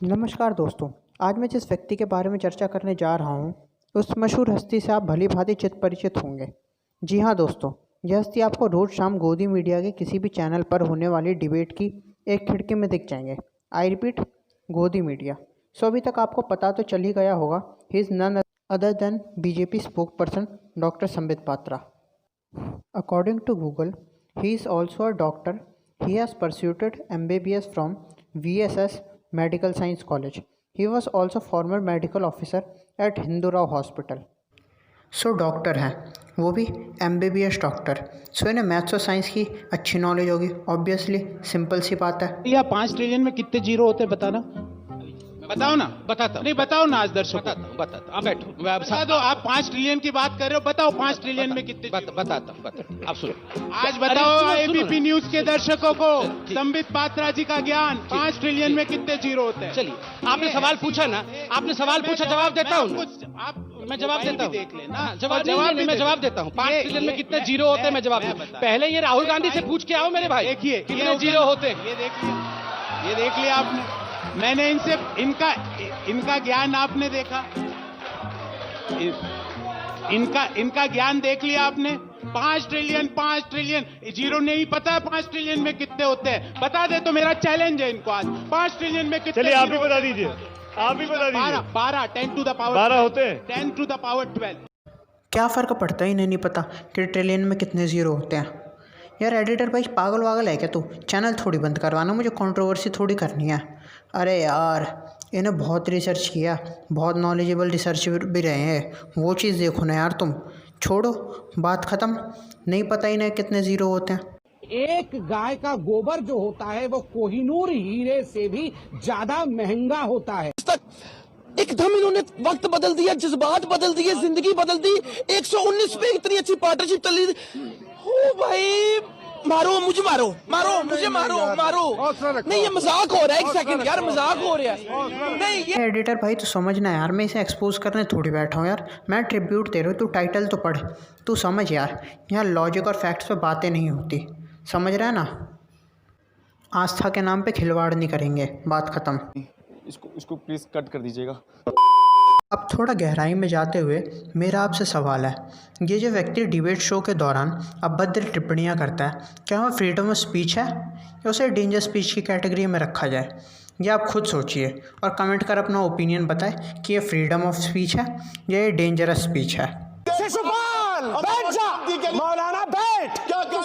नमस्कार दोस्तों, आज मैं जिस व्यक्ति के बारे में चर्चा करने जा रहा हूँ उस मशहूर हस्ती से आप भली भांति चित परिचित होंगे। जी हाँ दोस्तों, यह हस्ती आपको रोज़ शाम गोदी मीडिया के किसी भी चैनल पर होने वाली डिबेट की एक खिड़की में दिख जाएंगे। आई रिपीट, गोदी मीडिया। सो अभी तक आपको पता तो चल ही गया होगा, he is none other than BJP spokesperson doctor Sambit Patra. According to Google, he is also a doctor. He has pursued MBBS from VSS Medical Science College. He was also former medical officer at Hindu Rao Hospital. So doctor हैं, वो भी MBBS doctor. सो इन्हें maths और science की अच्छी knowledge होगी। Obviously simple सी बात है। या 5 ट्रिलियन में कितने जीरो होते हैं बताना? बताओ ना। बताता नहीं, बताओ ना आज दर्शकों। बताता आप बैठो, बता दो। आप 5 ट्रिलियन की बात कर रहे हो, बताओ 5 ट्रिलियन में कितने? बताता आप सुनो। आज बताओ एबीपी न्यूज के दर्शकों को संबित पात्रा जी का ज्ञान, 5 ट्रिलियन में कितने जीरो होते हैं? चलिए, आपने सवाल पूछा ना, आपने सवाल पूछा, जवाब देता हूँ। मैं जवाब देता हूँ। देख लेना, मैं जवाब देता हूँ। 5 ट्रिलियन में कितने जीरो होते हैं मैं जवाब दूँ। पहले ये राहुल गांधी से पूछ के आओ मेरे भाई, देखिए कितने जीरो होते हैं। ये देख लिया आपने। मैंने इनसे इनका ज्ञान आपने देखा, इनका ज्ञान देख लिया आपने। 5 ट्रिलियन जीरो नहीं पता है 5 ट्रिलियन में कितने होते हैं? बता दे तो मेरा चैलेंज है इनको आज। 5 ट्रिलियन में कितने? चलिए आप ही बता दीजिए, आप ही बता दीजिए। 12 10 टू द पावर 12 होते हैं। 10 टू द पावर 12। क्या फ़र्क पड़ता है, इन्हें नहीं पता कि ट्रिलियन में कितने ज़ीरो होते हैं। यार एडिटर भाई, पागल वागल है क्या तू? चैनल थोड़ी बंद करवाना, मुझे कंट्रोवर्सी थोड़ी करनी है। अरे यार, इन्हें बहुत रिसर्च किया, बहुत नॉलेजेबल रिसर्च भी रहे हैं, वो चीज़ देखो ना यार तुम। छोड़ो, बात ख़त्म। नहीं पता इन्हें कितने ज़ीरो होते हैं। एक गाय का गोबर जो होता है वो कोहिनूर हीरे से भी ज्यादा महंगा होता है। एकदम इन्होंने वक्त बदल दिया, जज्बात बदल दिए, जिंदगी बदल दी। 119 पे इतनी अच्छी पार्टनरशिप चली। ओ भाई, मारो मुझे, मारो मुझे, मारो। नहीं, ये मजाक हो रहा है। एक सेकंड यार, मजाक हो रहा है। नहीं ये एडिटर भाई तो समझना यार, मैं इसे एक्सपोज करने थोड़ी बैठा हूँ यार। मैं ट्रिब्यूट दे रहा हूँ, तू टाइटल तो पढ़। तू समझ यार, यहाँ लॉजिक और फैक्ट्स पे बातें नहीं होती, समझ रहा है ना? आस्था के नाम पे खिलवाड़ नहीं करेंगे, बात ख़त्म। इसको प्लीज कट कर दीजिएगा। अब थोड़ा गहराई में जाते हुए मेरा आपसे सवाल है, ये जो व्यक्ति डिबेट शो के दौरान अभद्र टिप्पणियां करता है, क्या वह फ्रीडम ऑफ स्पीच है या उसे डेंजर स्पीच की कैटेगरी में रखा जाए? ये आप खुद सोचिए और कमेंट कर अपना ओपिनियन बताएं कि ये फ्रीडम ऑफ स्पीच है या ये डेंजरस स्पीच है। मौलाना बैठ।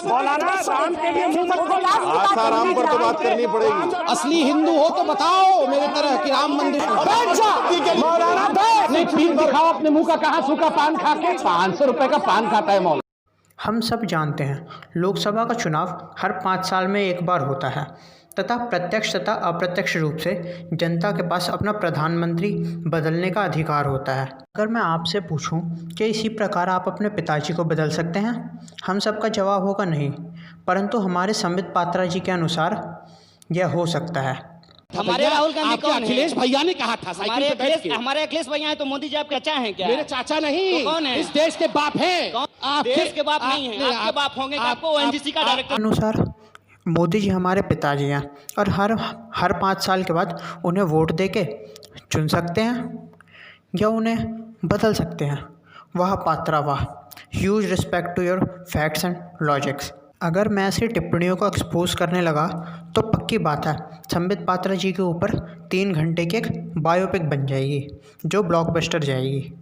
मौलाना राम के लिए मुंह मत खोला। आसाराम पर तो बात करनी पड़ेगी। असली हिंदू हो तो बताओ मेरे तरह कि राम मंदिर। मौलाना बैठ। नहीं, पीठ दिखाओ अपने मुंह का। कहाँ सूखा पान खा के 500 रुपए का पान खाता है मौलाना। हम सब जानते हैं लोकसभा का चुनाव हर 5 साल में एक बार होता है तथा प्रत्यक्ष तथा अप्रत्यक्ष रूप से जनता के पास अपना प्रधानमंत्री बदलने का अधिकार होता है। अगर मैं आपसे पूछूं कि इसी प्रकार आप अपने पिताजी को बदल सकते हैं, हम सबका जवाब होगा नहीं, परंतु हमारे संबित पात्रा जी के अनुसार यह हो सकता है। हमारे राहुल गांधी कौन है? अखिलेश भैया ने कहा था। हमारे अखिलेश भैया हैं तो मोदी जी आपके चाचा हैं क्या? मेरे चाचा नहीं, तो कौन है? इस देश के बाप हैं। देश के बाप नहीं है, आपके बाप होंगे। आपको ओएनजीसी का डायरेक्टर अनुसार मोदी जी हमारे पिताजी हैं और हर 5 साल के बाद उन्हें वोट देके चुन सकते हैं या उन्हें बदल सकते हैं। वाह पात्रा वाह, huge respect to your facts and logics. अगर मैं ऐसी टिप्पणियों को एक्सपोज करने लगा तो पक्की बात है संबित पात्रा जी के ऊपर 3 घंटे की एक बायोपिक बन जाएगी जो ब्लॉकबस्टर जाएगी।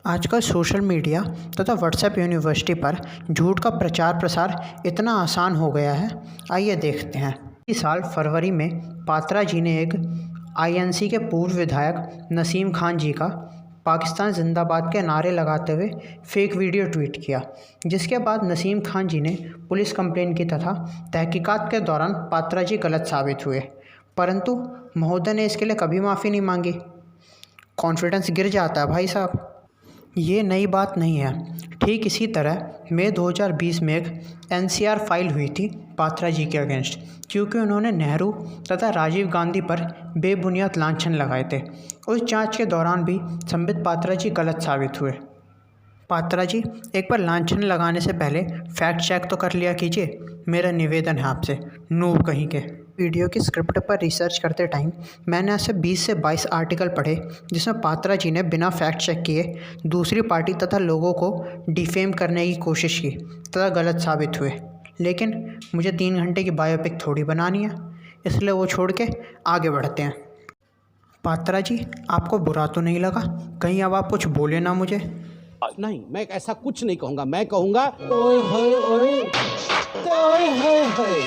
आजकल सोशल मीडिया तथा व्हाट्सएप यूनिवर्सिटी पर झूठ का प्रचार प्रसार इतना आसान हो गया है। आइए देखते हैं। इस साल फरवरी में पात्रा जी ने एक आईएनसी के पूर्व विधायक नसीम खान जी का पाकिस्तान जिंदाबाद के नारे लगाते हुए फेक वीडियो ट्वीट किया, जिसके बाद नसीम खान जी ने पुलिस कंप्लेन की तथा तहकीकात के दौरान पात्रा जी गलत साबित हुए, परंतु महोदय ने इसके लिए कभी माफ़ी नहीं मांगी। कॉन्फिडेंस गिर जाता है भाई साहब। ये नई बात नहीं है। ठीक इसी तरह मई 2020 में एक NCR फाइल हुई थी पात्रा जी के अगेंस्ट, क्योंकि उन्होंने नेहरू तथा राजीव गांधी पर बेबुनियाद लांछन लगाए थे। उस जांच के दौरान भी संबित पात्रा जी गलत साबित हुए। पात्रा जी, एक बार लांछन लगाने से पहले फैक्ट चेक तो कर लिया कीजिए, मेरा निवेदन है आपसे, नूब कहीं के। वीडियो की स्क्रिप्ट पर रिसर्च करते टाइम मैंने ऐसे 20 से 22 आर्टिकल पढ़े जिसमें पात्रा जी ने बिना फैक्ट चेक किए दूसरी पार्टी तथा लोगों को डिफेम करने की कोशिश की तथा गलत साबित हुए। लेकिन मुझे 3 घंटे की बायोपिक थोड़ी बनानी है, इसलिए वो छोड़ के आगे बढ़ते हैं। पात्रा जी, आपको बुरा तो नहीं लगा? कहीं अब आप कुछ बोले ना मुझे। नहीं, मैं ऐसा कुछ नहीं कहूंगा। मैं कहूंगा ओए होए ओए ओए होए होए।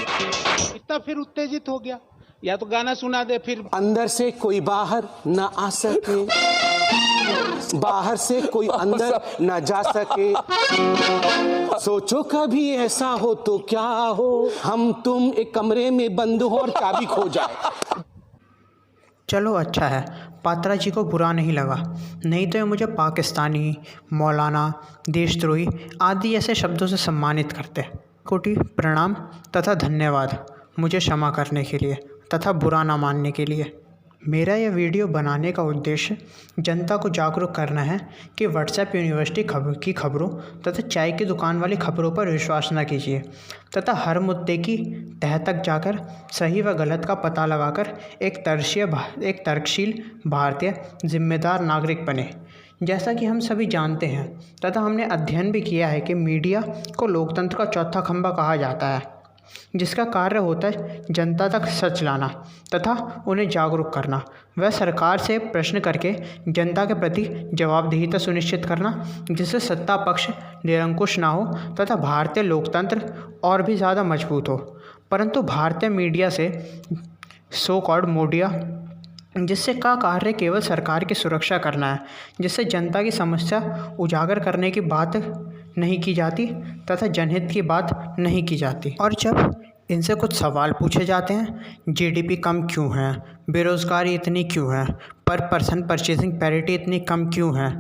इतना फिर उत्तेजित हो गया, या तो गाना सुना दे फिर। अंदर से कोई बाहर न आ सके, बाहर से कोई अंदर न जा सके। सोचो कभी ऐसा हो तो क्या हो, हम तुम एक कमरे में बंद हो और चाबी खो जाए। चलो अच्छा है, पात्रा जी को बुरा नहीं लगा, नहीं तो ये मुझे पाकिस्तानी, मौलाना, देशद्रोही आदि ऐसे शब्दों से सम्मानित करते। कोटि प्रणाम तथा धन्यवाद मुझे क्षमा करने के लिए तथा बुरा ना मानने के लिए। मेरा यह वीडियो बनाने का उद्देश्य जनता को जागरूक करना है कि व्हाट्सएप यूनिवर्सिटी की खबरों तथा चाय की दुकान वाली खबरों पर विश्वास न कीजिए तथा हर मुद्दे की तह तक जाकर सही व गलत का पता लगाकर एक तर्कशील भारतीय जिम्मेदार नागरिक बने। जैसा कि हम सभी जानते हैं तथा हमने अध्ययन भी किया है कि मीडिया को लोकतंत्र का चौथा खंभा कहा जाता है, जिसका कार्य होता है जनता तक सच लाना तथा उन्हें जागरूक करना। वह सरकार से प्रश्न करके जनता के प्रति जवाबदेहिता सुनिश्चित करना, जिससे सत्ता पक्ष निरंकुश ना हो तथा भारतीय लोकतंत्र और भी ज़्यादा मजबूत हो। परंतु भारतीय मीडिया से सो कॉल्ड मीडिया जिससे का कार्य केवल सरकार की सुरक्षा करना है, जिससे जनता की समस्या उजागर करने की बात नहीं की जाती तथा जनहित की बात नहीं की जाती। और जब इनसे कुछ सवाल पूछे जाते हैं, जीडीपी कम क्यों है, बेरोज़गारी इतनी क्यों है, पर पर्सन परचेजिंग पैरिटी इतनी कम क्यों है,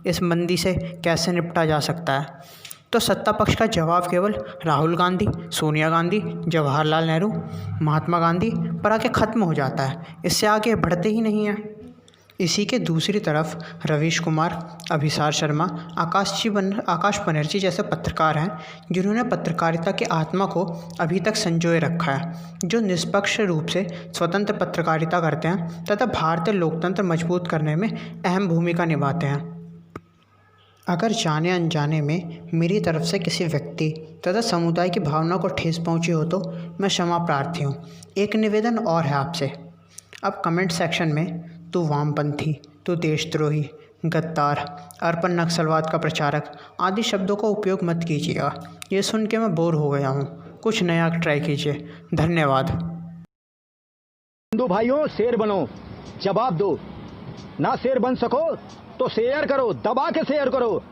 इस मंदी से कैसे निपटा जा सकता है, तो सत्ता पक्ष का जवाब केवल राहुल गांधी, सोनिया गांधी, जवाहरलाल नेहरू, महात्मा गांधी पर आके ख़त्म हो जाता है। इससे आगे बढ़ते ही नहीं हैं। इसी के दूसरी तरफ रवीश कुमार, अभिसार शर्मा, आकाश बनर्जी जैसे पत्रकार हैं जिन्होंने पत्रकारिता की आत्मा को अभी तक संजोए रखा है, जो निष्पक्ष रूप से स्वतंत्र पत्रकारिता करते हैं तथा भारतीय लोकतंत्र मजबूत करने में अहम भूमिका निभाते हैं। अगर जाने अनजाने में मेरी तरफ से किसी व्यक्ति तथा समुदाय की भावना को ठेस पहुंची हो तो मैं क्षमा प्रार्थी हूँ। एक निवेदन और है आपसे, अब कमेंट सेक्शन में तू वामपंथी, तू देशद्रोही, गद्दार, अर्पण नक्सलवाद का प्रचारक आदि शब्दों का उपयोग मत कीजिएगा। ये सुन के मैं बोर हो गया हूँ, कुछ नया ट्राई कीजिए। धन्यवाद। हिंदू भाइयों, शेर बनो, जवाब दो। ना शेर बन सको तो शेयर करो, दबा के शेयर करो।